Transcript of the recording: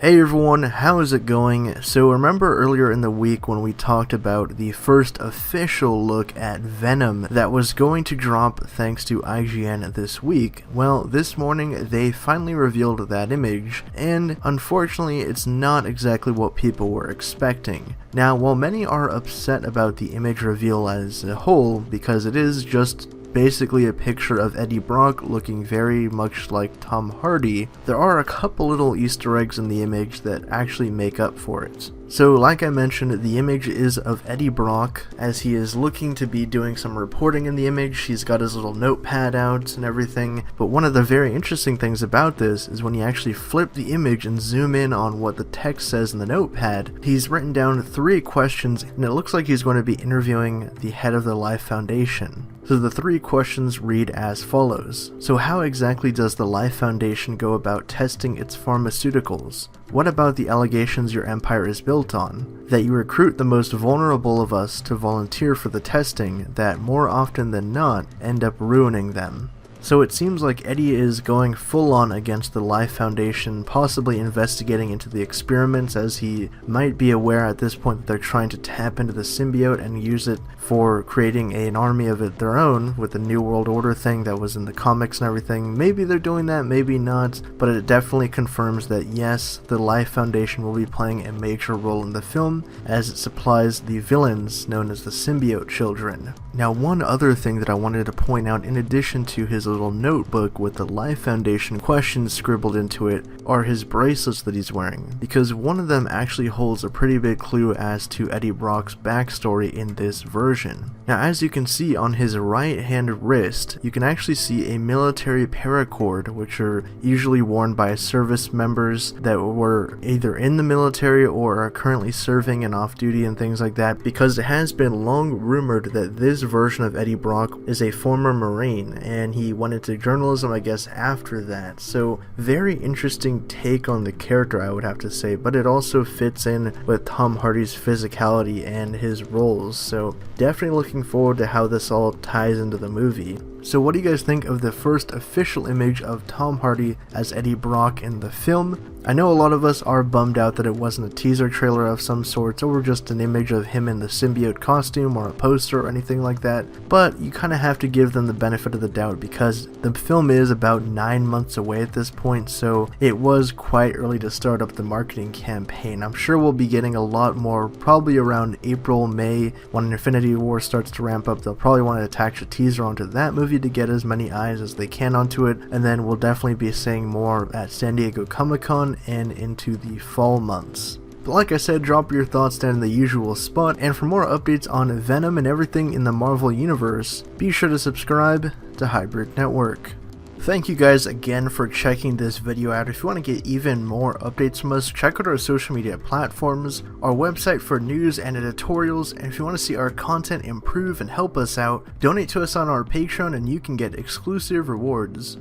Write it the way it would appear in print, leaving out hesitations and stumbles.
Hey everyone, how is it going? So remember earlier in the week when we talked about the first official look at Venom that was going to drop thanks to IGN this week? Well, this morning they finally revealed that image, and unfortunately it's not exactly what people were expecting. Now, while many are upset about the image reveal as a whole, because it is just basically a picture of Eddie Brock looking very much like Tom Hardy, there are a couple little Easter eggs in the image that actually make up for it. So like I mentioned, the image is of Eddie Brock as he is looking to be doing some reporting in the image. He's got his little notepad out and everything, but one of the very interesting things about this is when you actually flip the image and zoom in on what the text says in the notepad, he's written down 3 questions and it looks like he's going to be interviewing the head of the Life Foundation. So the 3 questions read as follows. So how exactly does the Life Foundation go about testing its pharmaceuticals? What about the allegations your empire is built on? That you recruit the most vulnerable of us to volunteer for the testing that more often than not end up ruining them. So it seems like Eddie is going full on against the Life Foundation, possibly investigating into the experiments, as he might be aware at this point that they're trying to tap into the symbiote and use it for creating an army of their own with the New World Order thing that was in the comics and everything. Maybe they're doing that, maybe not, but it definitely confirms that yes, the Life Foundation will be playing a major role in the film as it supplies the villains known as the symbiote children. Now, one other thing that I wanted to point out in addition to his little notebook with the Life Foundation questions scribbled into it are his bracelets that he's wearing, because one of them actually holds a pretty big clue as to Eddie Brock's backstory in this version. Now, as you can see on his right hand wrist, you can actually see a military paracord, which are usually worn by service members that were either in the military or are currently serving and off duty and things like that, because it has been long rumored that this version of Eddie Brock is a former Marine and he went into journalism, I guess, after that. So very interesting take on the character, I would have to say, but it also fits in with Tom Hardy's physicality and his roles, so definitely looking forward to how this all ties into the movie. So what do you guys think of the first official image of Tom Hardy as Eddie Brock in the film? I know a lot of us are bummed out that it wasn't a teaser trailer of some sort or just an image of him in the symbiote costume or a poster or anything like that, but you kind of have to give them the benefit of the doubt because the film is about 9 months away at this point, so it was quite early to start up the marketing campaign. I'm sure we'll be getting a lot more probably around April, May, when Infinity War starts to ramp up. They'll probably want to attach a teaser onto that movie to get as many eyes as they can onto it, and then we'll definitely be seeing more at San Diego Comic-Con and into the fall months. But like I said, drop your thoughts down in the usual spot, and for more updates on Venom and everything in the Marvel Universe, be sure to subscribe to Hybrid Network. Thank you guys again for checking this video out. If you want to get even more updates from us, check out our social media platforms, our website for news and editorials, and if you want to see our content improve and help us out, donate to us on our Patreon and you can get exclusive rewards.